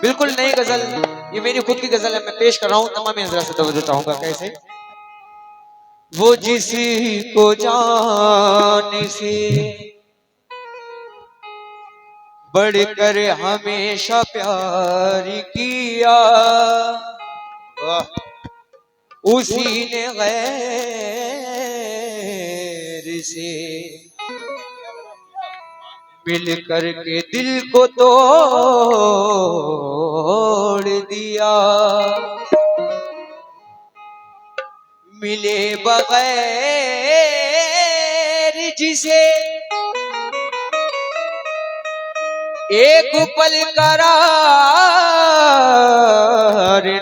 बिल्कुल नई गजल, ये मेरी खुद की गजल है, मैं पेश कर रहा हूँ। तमाम हजरात से तवज्जो चाहूंगा। कैसे? वो जिसी को जान से बढ़कर हमेशा प्यार किया, उसी ने गैर से मिल कर के दिल को तोड़ दिया। मिले बगैर जिसे एक पल करार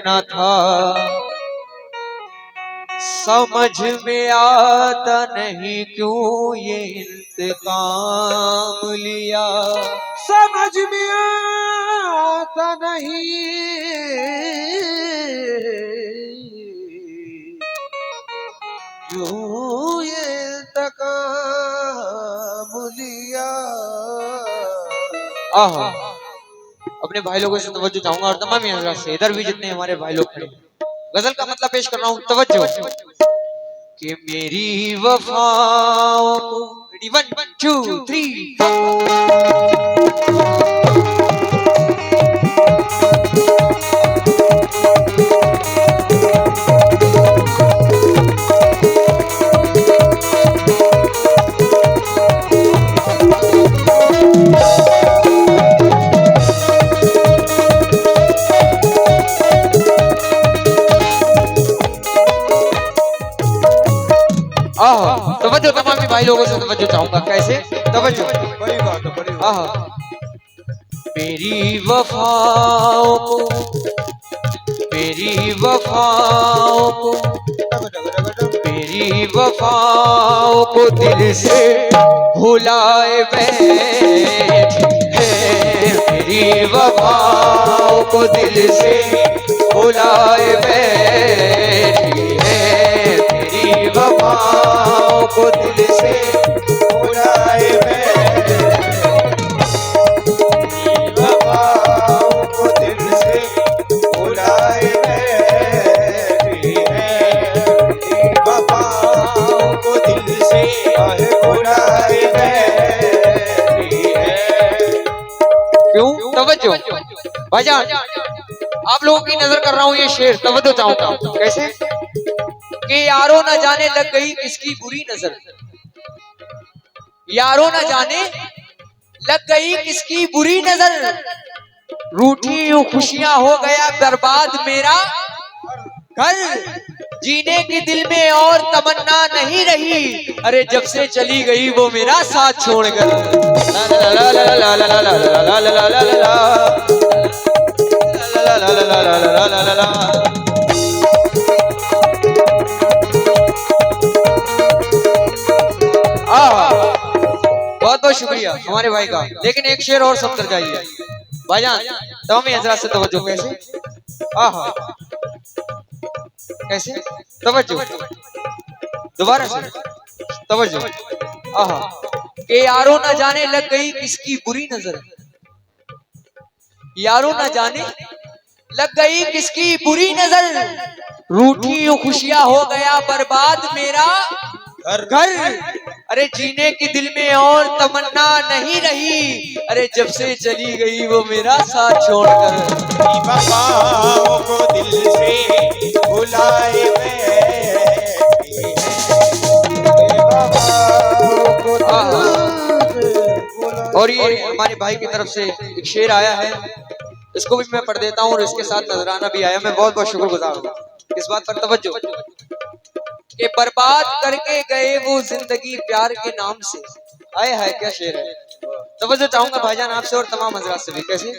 न था, समझ में आता नहीं क्यों ये इंतकाम लिया। समझ में आता नहीं क्यों ये इंतकाम लिया। आहा, अपने भाई लोगों से तवज्जो चाहूंगा और तमाम हजरात से, इधर भी जितने हमारे भाई लोग खड़े हैं। गजल का मतलब पेश कर रहा हूँ, तवज्जो। कि मेरी वफाओं को 1 2 3 तवज्जो तमाम भाई लोगों से तवज्जो चाहूंगा। कैसे? तवज्जो। बड़ी बात है, बड़ी बात। मेरी वफाओं को, मेरी वफाओं को, मेरी वफाओं को दिल से भुलाए बैठी है। मेरी वफाओं को दिल से भुलाए बैठी है। मेरी वफाओं को दिल से भुलाए बैठी है। वफाओं को दिल से भुलाए बैठी है। वफाओं को दिल से भुलाए बैठी है। क्यों? तवज्जो भाईजान, आप लोगों की नजर कर रहा हूँ ये शेर, तवज्जो चाहूंगा। कैसे? कि यारों न जाने लग गई किसकी बुरी नजर, यारों न जाने लग गई किसकी बुरी नजर, रूठी यूं खुशियां हो गया बर्बाद मेरा घर, जीने की दिल में और तमन्ना नहीं रही, अरे जब से चली गई वो मेरा साथ छोड़कर। बहुत बहुत शुक्रिया हमारे भाई का। लेकिन एक शेर और सुनकर जाइए भाईजान, तमाम हजरात से तवज्जो। कैसे? आहा, कैसे? तवज्जो, दोबारा से तवज्जो। आहा, कि यारों न जाने लग गई किसकी बुरी नजर, यारों न जाने लग गई किसकी बुरी नजर, रूठी यूं खुशियां हो गया बर्बाद मेरा घर, अरे जीने की दिल में और तमन्ना नहीं रही, अरे जब से चली गई वो मेरा साथ छोड़कर। वफाओं को दिल से भुलाए बैठी है। और ये हमारे भाई की तरफ से एक शेर आया है, इसको भी मैं पढ़ देता हूँ और इसके साथ नजराना भी आया। मैं बहुत बहुत शुक्रगुजार हूँ इस बात पर। तवज्जो कि बर्बाद करके गए वो जिंदगी प्यार के नाम से। आए है क्या शेर है। तवज्जो चाहूंगा भाईजान आपसे और तमाम हजरात से भी। कैसे?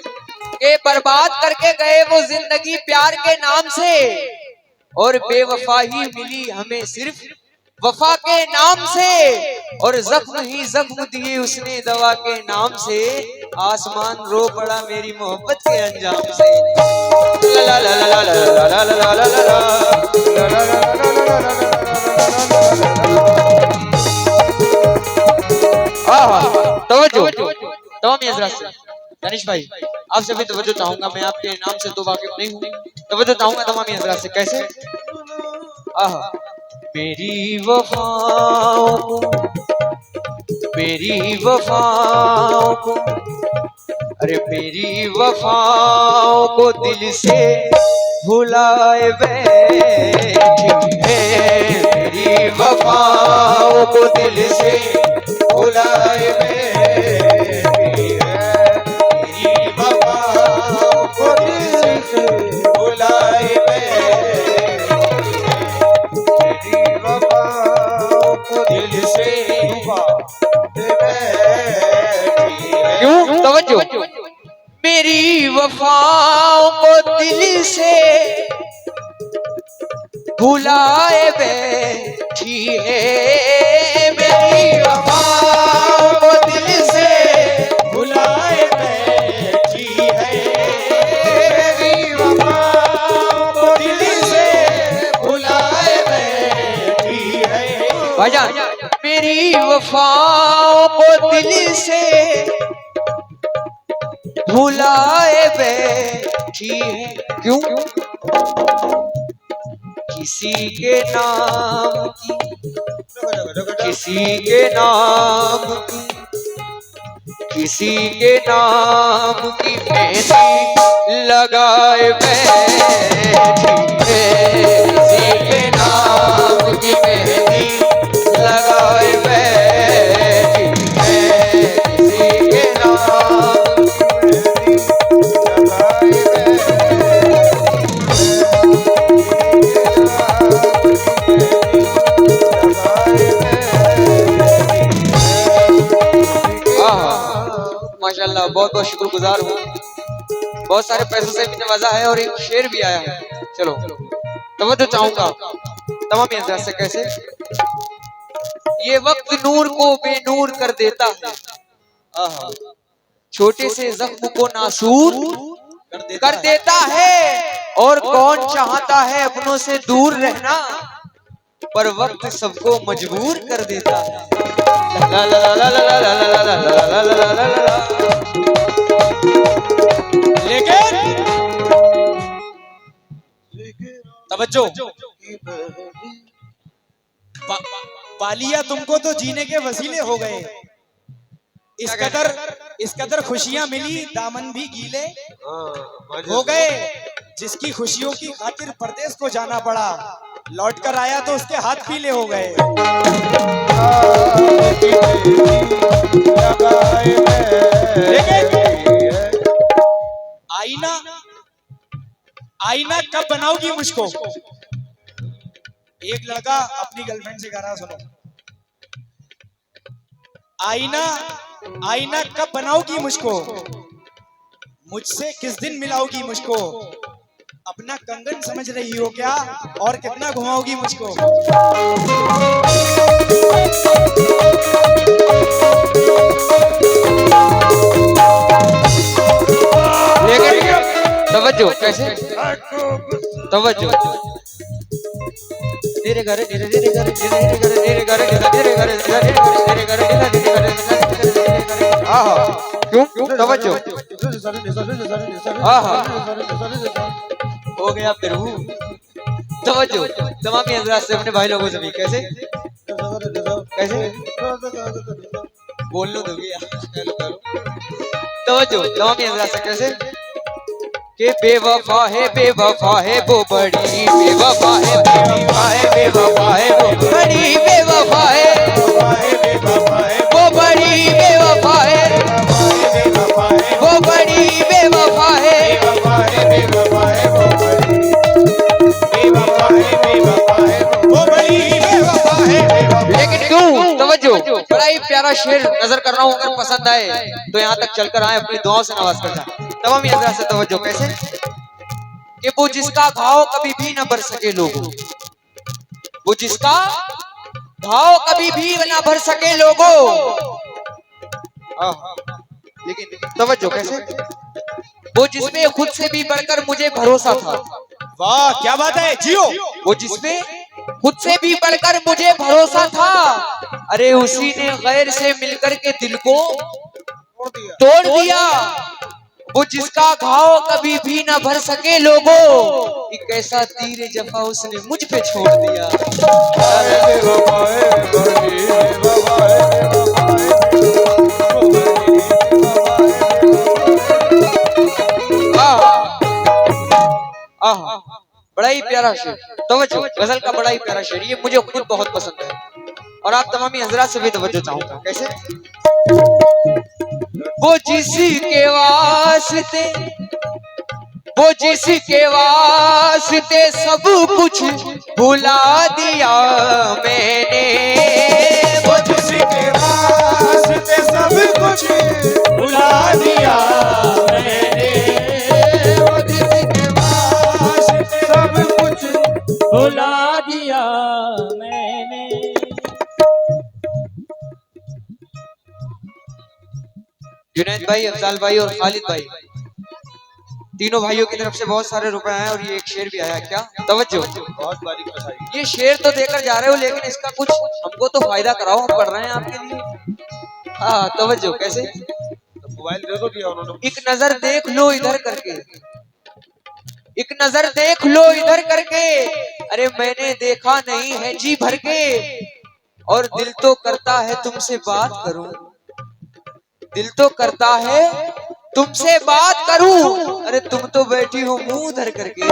कि बर्बाद करके गए वो जिंदगी प्यार के नाम से, और बेवफा ही मिली हमें सिर्फ वफा के नाम से, और जख्म ही जख्म दिए उसने दवा के नाम से, आसमान रो पड़ा मेरी मोहब्बत के अंजाम से। ला ला ला ला ला ला ला ला ला ला। तवज्जो तमाम हजरात से। दानिश भाई आपसे भी तवज्जो चाहूंगा, मैं आपके नाम से तो वाकिफ नहीं हूँ। तवज्जो चाहूंगा तमामी हजरात से। कैसे? आहा, मेरी वफाओं को, मेरी वफाओं को, अरे मेरी वफाओं को दिल से भुलाए बैठी है, मेरी वफाओं को दिल से भुलाए बैठी है, मेरी वफाओं को दिल से भुलाए बैठी है, मेरी वफाओं को दिल से भुलाए बैठी है। क्यों? तवज्जो, मेरी वफाओं को दिल से भुलाए बैठी है, मेरी वफाओं को दिल से भुलाए बैठी है, मेरी वफाओं को दिल से भुलाए बैठी है। भाईजान, मेरी वफाओं को दिल से भुलाए बैठी है। क्यों? किसी के नाम की, किसी के नाम की, किसी के नाम की मेहंदी लगाए बैठी है, किसी के नाम की मेहंदी लगाए बैठी है, किसी के नाम माशाल्लाह, बहुत बहुत शुक्रगुजार हूँ। बहुत सारे पैसों से भी नवाजा है और एक शेर भी आया है। चलो तवज्जो चाहूंगा तमाम हजरात से। कैसे? ये वक्त नूर को बेनूर कर देता है, आहा, छोटे से जख्म को नासूर कर देता है, और कौन चाहता है अपनों से दूर रहना, पर वक्त सबको मजबूर कर देता है। ला ला ला ला ला ला ला ला ला ला ला ला ला। लेकिन तवज्जो, पालिया तुमको तो जीने के वसीले हो गए, इस कदर खुशियां मिली, दामन भी गीले हो गए। जिसकी खुशियों की खातिर परदेश को जाना पड़ा, लौट कर आया तो उसके हाथ पीले हो गए। आईना आईना कब बनाओगी मुझको? एक लड़का अपनी गर्लफ्रेंड से कह रहा, सुनो, आईना आईना कब बनाओगी मुझको, मुझसे किस दिन मिलाओगी मुझको, अपना कंगन समझ रही हो क्या, और कितना घुमाओगी मुझको? तवज्जो। कैसे? तवज्जो, तेरे घर तेरे तेरे घर तेरे घर तेरे घर तेरे घर तेरे घर तेरे घर। आहा, क्यों? तवज्जो, आहा, हो गया फिर हूँ। तवज्जो तमामी हजरात से, अपने भाई लोगों से भी। कैसे? कैसे? बोल लो तो भी। तवज्जो तमामी हजरात से। कैसे? के बेवफा है वो बड़ी बेवफा है, बेवफा है, बेवफा है वो बड़ी बेवफा है, वो बड़ी बेवफा है, वो बड़ी बेवफा है, वो बड़ी बेवफा है। लेकिन क्यों? तवज्जो, बड़ा ही प्यारा शेर नजर कर रहा हूँ, अगर पसंद आए तो यहाँ तक चलकर आए, अपनी दुआओं से नवाज कर जाए। तमाम हजरात से तवज्जो। कैसे? कि वो जिसका घाव कभी भी न भर सके लोगों, वो जिसका घाव कभी भी न भर सके लोगों। लेकिन तवज्जो। कैसे? वो जिसमें खुद से भी बढ़कर मुझे भरोसा था। वाह, क्या बात है, जियो। वो जिसमें खुद से भी बढ़कर मुझे भरोसा था, अरे उसी ने गैर से मिलकर के दिल को तोड़ दिया। वो जिसका घाव कभी भी न भर सके लोगों, एक ऐसा तीर जफा उसने मुझ पे छोड़ दिया। आह, बड़ा ही प्यारा शेर। तवज्जो, गजल का बड़ा ही प्यारा शेर, ये मुझे खुद बहुत पसंद है और आप तमामी हजरात से भी तवज्जो चाहूंगा। कैसे? वो जिसके वास्ते, वो जिसके वास्ते सब कुछ भुला दिया मैंने, वो जिसके वास्ते सब कुछ भुला दिया मैंने, वो जिसके वास्ते सब कुछ भुला दिया मैंने। जुनैद भाई, अफजाल भाई और खालिद भाई, तीनों भाइयों की तरफ से बहुत सारे रुपए आए और ये एक शेर भी आया। क्या? तवज्जो, बहुत बारीक बताइए। ये शेर तो देकर जा रहे हो लेकिन इसका कुछ हमको तो फायदा कराओ, हम पढ़ रहे हैं आपके लिए। हाँ, तवज्जो। कैसे? तो मोबाइल दे दो दिया उन्होंने। एक नजर देख लो इधर करके, एक नजर देख लो इधर करके, अरे मैंने देखा नहीं है जी भर के, और दिल तो करता है तुमसे बात करूं, दिल तो करता है तुमसे बात करूं, अरे तुम तो बैठी हो मुंह धर करके।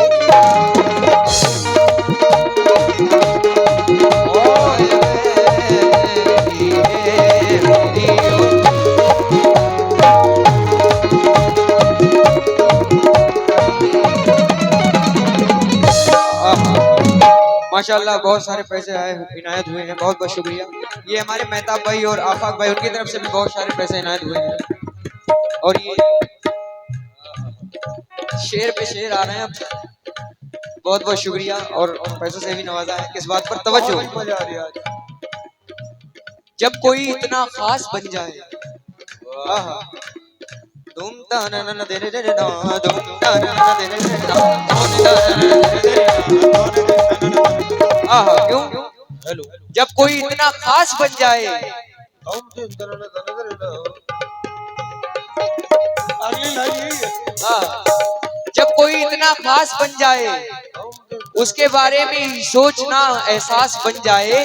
माशाल्लाह बहुत सारे पैसे आए, इनायत हुए हैं, बहुत बहुत शुक्रिया। ये हमारे मेहताब भाई और आफाक भाई, उनकी तरफ से भी बहुत सारे पैसे इनायत हुए हैं और ये शेर पे शेर आ रहे हैं। बहुत बहुत शुक्रिया और पैसों से भी नवाजा है। किस बात पर? तवज्जो। जब कोई इतना खास बन जाए, क्यों? जब कोई इतना खास बन जाए, जब कोई इतना खास बन जाए, उसके बारे में सोचना एहसास बन जाए,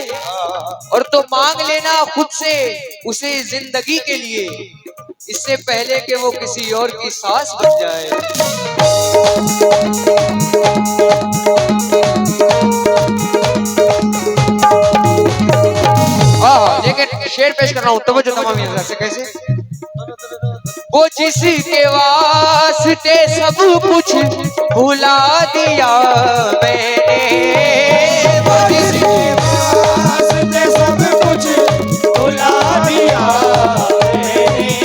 और तो मांग लेना खुद से उसे जिंदगी के लिए, इससे पहले कि वो किसी और की सांस बन जाए। लेकिन शेर पेश कर रहा हूँ, तवज्जो तमाम हजरात से। कैसे? वो जिसके वास्ते सब कुछ भुला दिया मैंने, वो जिसके वास्ते सब कुछ भुला दिया मैंने,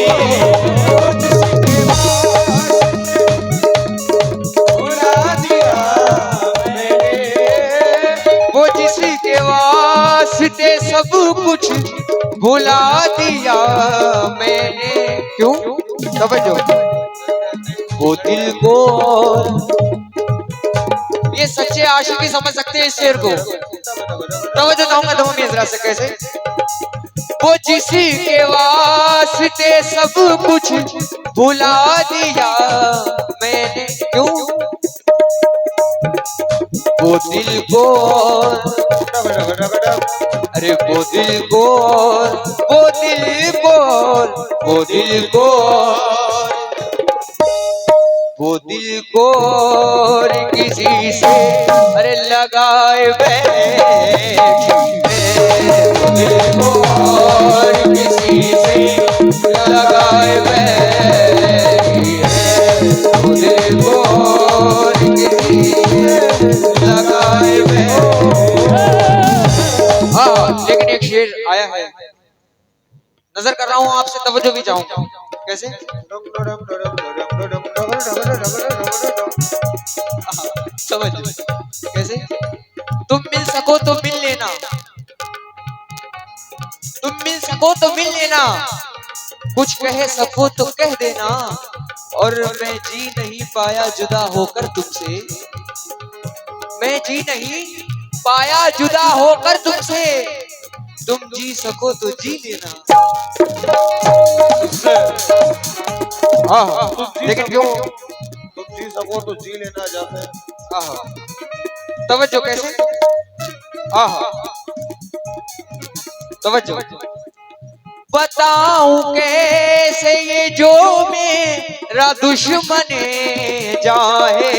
वो जिसके वास्ते भुला दिया मैंने, वो जिसके वास्ते सब कुछ भुला दिया मैंने। क्यों? तवज्जो। वो दिल को, ये सच्चे आशिक ही समझ सकते हैं इस शेर को। तवज्जो चाहूंगा तमाम हजरात से। कैसे? वो जिसी के वास्ते सब कुछ भुला दिया मैंने। क्यों? वो दिल को, अरे वो दिल को, वो दिल को, वो दिल को, वो दिल को किसी से अरे लगाए बैठी है, वो दिल को किसी से लगाए बैठी है, वो दिल को किसी से लगाए बैठी है। हाँ, लेकिन एक शेर आया है, नजर कर रहा हूँ आपसे, तवज्जो भी चाहूंगा। कैसे? समझ। कैसे? तुम मिल सको तो मिल लेना, तुम मिल सको तो मिल लेना, कुछ कह सको तो कह देना, और मैं जी नहीं पाया जुदा होकर तुमसे, मैं जी नहीं पाया जुदा होकर तुमसे, तुम जी सको तो जी लेना। हाँ हाँ, लेकिन क्यों? तुम जी सको तो जी लेना जाते। तवज्जो कैसे? हाँ, तवज्जो। बताऊं कैसे ये जो मेरा दुश्मन जाहे,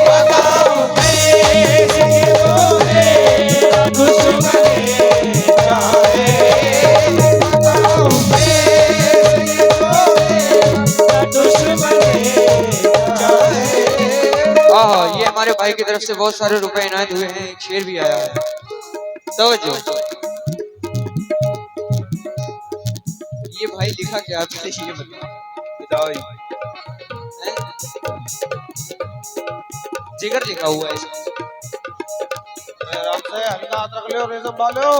बताऊं कैसे ये जो मेरा दुश्मन जाहे, बताऊं कैसे ये जो मेरा दुश्मन जाहे। ये हमारे भाई की तरफ से बहुत सारे रुपए इनायत हुए हैं, एक शेर भी आया है। तवज्जो, ये भाई लिखा क्या है पहले ये बताओ। जिगर लिखा हुआ है इसमें। आराम से हल्का हाथ रख लो, रेशम वालो,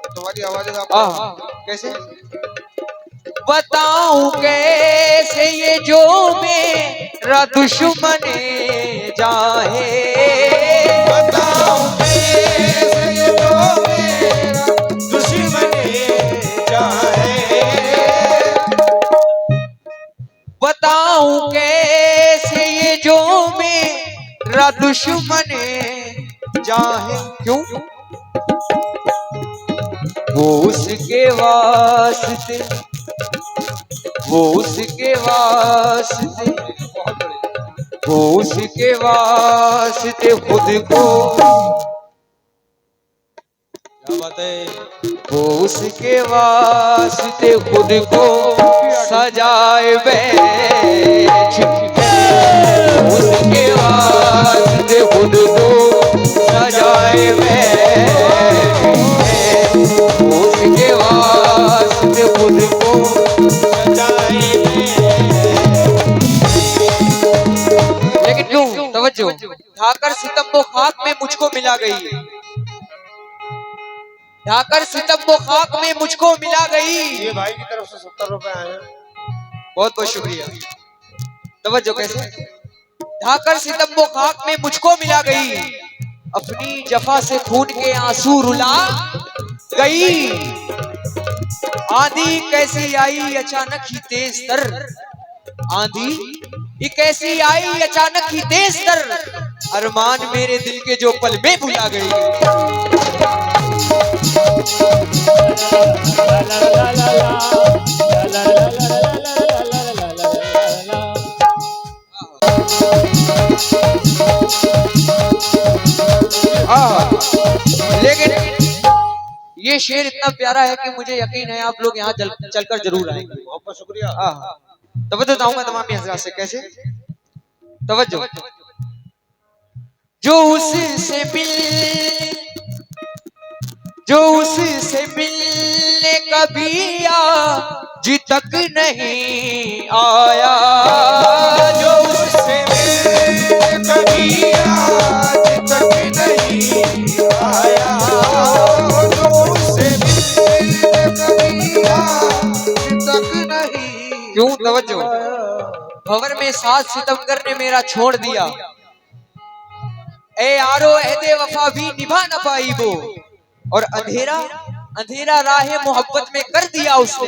तुम्हारी आवाज कैसे? बताऊं कैसे ये जो मेरा दुश्मन जाहे, बताऊं कैसे ये जो मेरा दुश्मन जाहे, बताऊं कैसे ये जो मेरा दुश्मन जाहे। क्यों? वो उसके वास्ते, वो उसके वास्ते, वो उसके वास्ते खुद को, क्या बात है, वो उसके वास्ते खुद को सजाए बैठ, उसके वास्ते खुद को सजाए बैठ, उसके वास्ते खुद को सजाए बैठ। लेकिन क्यों? तवज्जो, ढाकर सितम वो खाक में मुझको मिला गई, ढाकर सितम वो खाक में मुझको मिला गई। ये भाई की तरफ से 70 रुपए आए हैं, बहुत बहुत शुक्रिया। तवज्जो कैसे? ढाकर सितम वो खाक में मुझको मिला गई, अपनी जफा से खून के आंसू रुला गई। आंधी कैसी आई अचानक ही तेज तर, आंधी ये कैसी आई अचानक ही तेज तर, अरमान मेरे दिल के जो पल में भुला गई। लेकिन ये शेर इतना प्यारा है कि मुझे यकीन है आप लोग यहाँ चलकर जरूर आएंगे। बहुत बहुत शुक्रिया। तवज्जो बताऊंगा तमाम हजरात से कैसे? तवज्जो, जो उससे मिलने कभी आज तक नहीं आया, जो उससे मिलने कभी आज तक नहीं आया, जो उससे मिलने कभी आज तक नहीं। क्यों? तवज्जो, भंवर में 7 सितमगर ने मेरा छोड़ दिया, ए यारो एहदे वफा भी निभा न पाई वो, और अंधेरा अंधेरा राहे मोहब्बत में कर दिया उसने,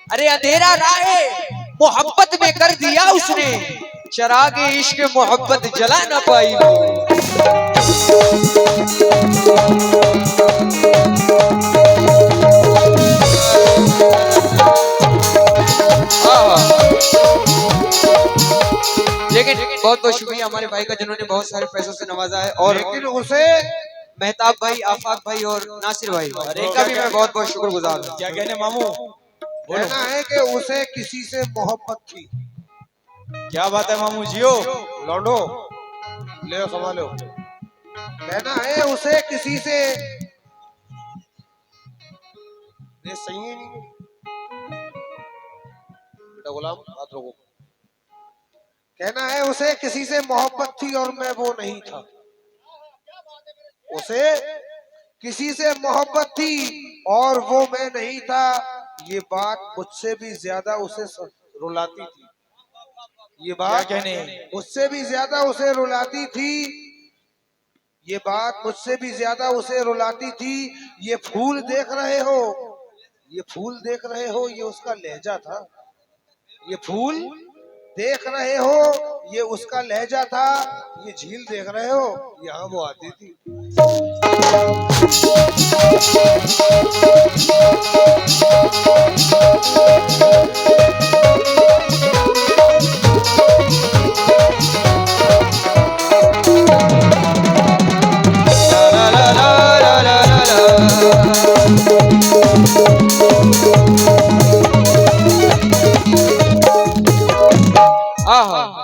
अरे अंधेरा राहे मोहब्बत में कर दिया उसने, चरागे इश्क मोहब्बत जला न पाई वो। लेकिन बहुत बहुत शुक्रिया हमारे भाई का जिन्होंने बहुत सारे पैसों से नवाजा है, और लेकिन उसे मेहताब भाई, आफाक भाई और नासिर भाई, और एक का भी मैं बहुत बहुत शुक्रगुजार हूँ। क्या कहने मामू? कहना है कि उसे किसी से मोहब्बत थी। क्या बात है मामू जियो? लौंडो ले संभालो। कहना है उसे किसी से, ये सही है नहीं बेटा गुलाम, बात रोको। कहना है उसे किसी से मोहब्बत थी और मैं वो नहीं था, उसे किसी से मोहब्बत थी और वो मैं नहीं था, ये बात मुझसे भी ज्यादा उसे रुलाती थी, ये बात मुझसे भी ज्यादा उसे रुलाती थी, ये बात मुझसे भी ज्यादा उसे रुलाती थी। ये फूल देख रहे हो, ये फूल देख रहे हो, ये उसका लहजा था, ये फूल देख रहे हो, ये उसका लहजा था। ये झील देख रहे हो, यहाँ वो आती थी।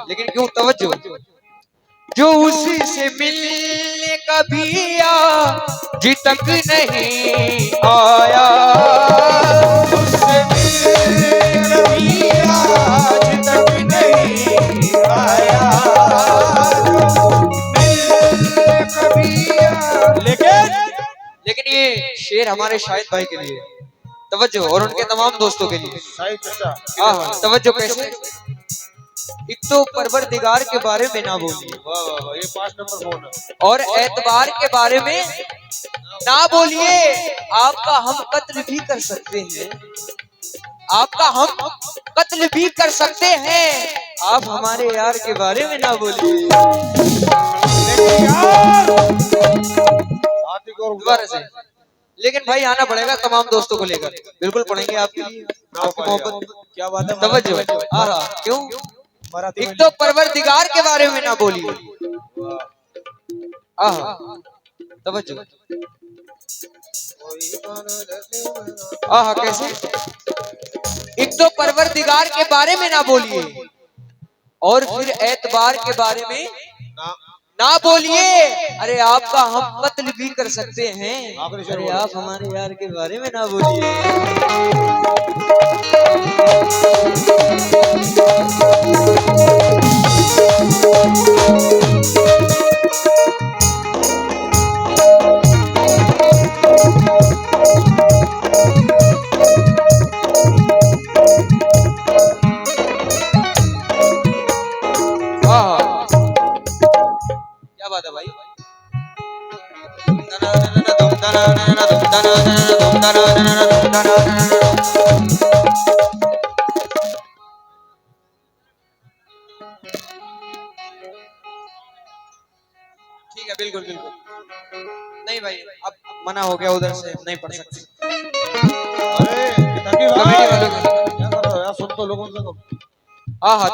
लेकिन क्यों तवज्जो, जो उसी से मिलने कभी आज तक नहीं आया, उससे मिलने कभी आज तक नहीं आया, मिलने कभी लेकिन ये शेर हमारे शाहिद भाई के लिए तवज्जो और उनके तमाम दोस्तों के लिए। तवज्जो कैसे? एक तो परवरदिगार के बारे में ना बोलिए, वाह वाह वाह, ये 5 नंबर फोन है। और एतबार के बारे में ना बोलिए। आपका हम कत्ल भी कर सकते हैं, आपका हम कत्ल भी कर सकते हैं, आप हमारे यार के बारे में ना बोलिए। दोबारा से। लेकिन भाई आना पड़ेगा तमाम दोस्तों को लेकर, बिल्कुल पढ़ेंगे आपके लिए, आपकी मोहब्बत। क्या बात है, तवज्जो। क्यों? एक तो परवरदिगार के बारे में ना बोलिए। तवज्जो। कैसे? एक तो परवरदिगार के बारे में ना बोलिए और फिर एतबार के बारे में ना बोलिए। अरे आपका हम कत्ल भी कर सकते हैं, अरे आप हमारे यार के बारे में ना बोलिए। क्या बात है भाई? ठीक है, बिल्कुल बिल्कुल। नहीं भाई, अब मना हो गया, उधर से नहीं पढ़ सकते। अरे कमेटी वालों को क्या कर रहे हो यार, सुन तो लोगों से।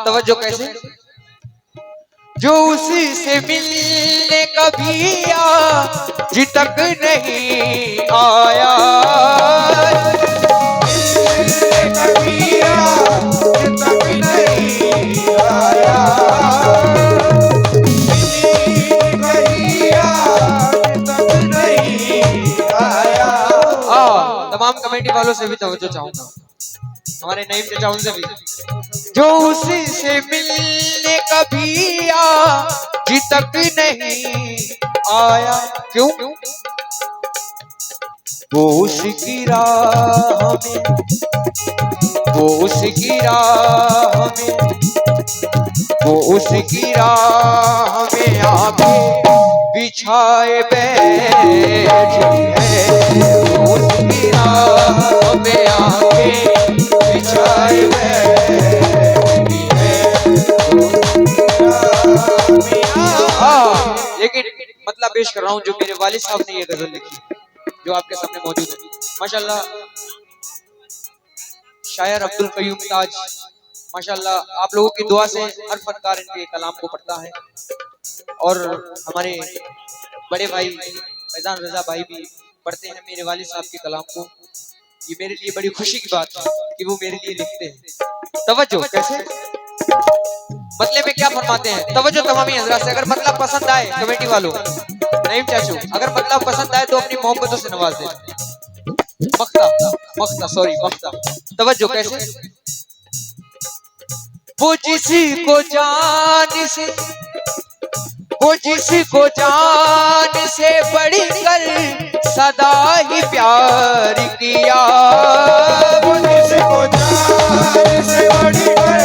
तवज्जो कैसे? जो उसी से मिलने कभी आज तक नहीं आया, कभी आज तक नहीं आया, कभी आज तक नहीं आया। तमाम कमेटी वालों से भी तवज्जो चाहूंगा, हमारे नईम चाचा उनसे भी। जो उसी से मिलने कभी आज तक नहीं आया, क्यों? वो उसकी राह में, वो उसकी राह में, वो उसकी राह में आके बिछाए बैठी है, वो उसकी राह में आके बिछाए बैठी है। लेकिन मतलब पेश कर रहा हूँ जो मेरे वालिद साहब ने ये गजल लिखी, जो आपके सामने मौजूद है। माशाल्लाह शायर अब्दुल कयूम ताज, माशाल्लाह आप लोगों की दुआ से हर फनकार इनके कलाम को पढ़ता है, और हमारे बड़े भाई फैजान रजा भाई भी पढ़ते हैं मेरे वालिद साहब के कलाम को। ये मेरे लिए बड़ी खुशी की बात है कि वो मेरे लिए लिखते हैं। तवज्जो कैसे? मतलब में क्या फरमाते हैं? तवज्जो तमामी हज़रात से। अगर मतलब पसंद आए कमेटी वालों, नईम चाचू, अगर मतलब पसंद आए तो अपनी मोहब्बतों से नवाज दें। मख्ता सॉरी मख्ता। तवज्जो कैसे? वो जिसी को जान से, वो जिसी को जान से बढ़ कर सदा ही प्यार किया, वो जिसको जान से बढ़ कर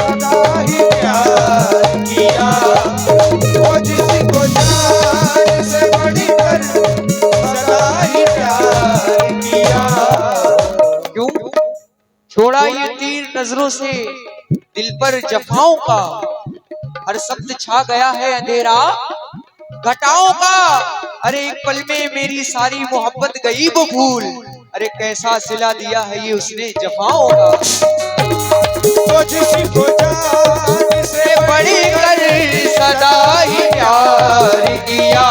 सदा ही प्यार किया, वो जिसको जान से बढ़ कर सदा ही प्यार किया। क्यों? छोड़ा ये तीर नजरों से दिल पर जफाओं का हर शब्द छा गया है अंधेरा घटाओं का। अरे एक पल में मेरी सारी मोहब्बत गई वो भूल, अरे कैसा सिला दिया है ये उसने जफाओं का। वो जिसको जान से बड़ी कर सदा ही प्यार किया।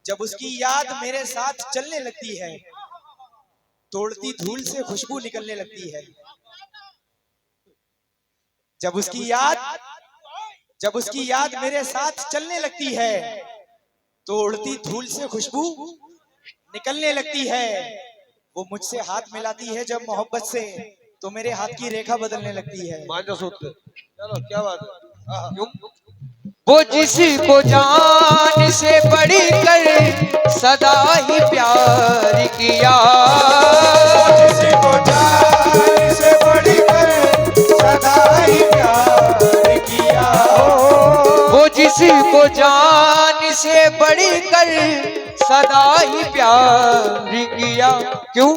जब उसकी याद मेरे साथ चलने लगती है, तोड़ती धूल से खुशबू निकलने लगती है। जब उसकी याद मेरे साथ चलने लगती है, तो उड़ती धूल से खुशबू निकलने लगती है। वो मुझसे हाथ मिलाती है जब मोहब्बत से, तो मेरे हाथ की रेखा बदलने लगती है। चलो क्या बात है। वो जिसको जान से बड़ी कर सदा ही प्यार किया। जिसको जान से बड़ी कर सदा ही प्यार किया। वो जिसको जान से बड़ी कर सदा ही प्यार किया। क्यों?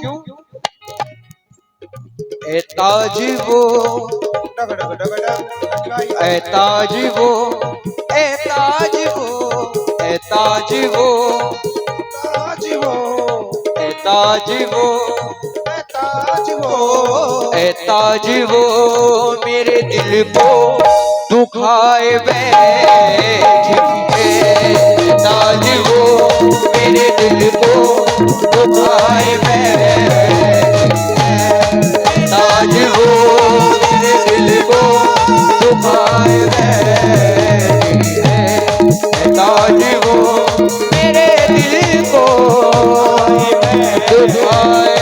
ए ताज वो, ए ताज वो, ए ताज वो, ए ताज वो, ताज वो, ए ताज वो, ताज वो, ए ताज वो मेरे दिल को दुखाए बैठी है। ताज वो मेरे दिल को दुखाए बैठी है। ताज वो मेरे दिल को दुखाए बैठी है। ताज वो मेरे दिल को दुखाए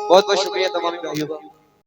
बहुत बहुत शुक्रिया तमाम भाइयों का।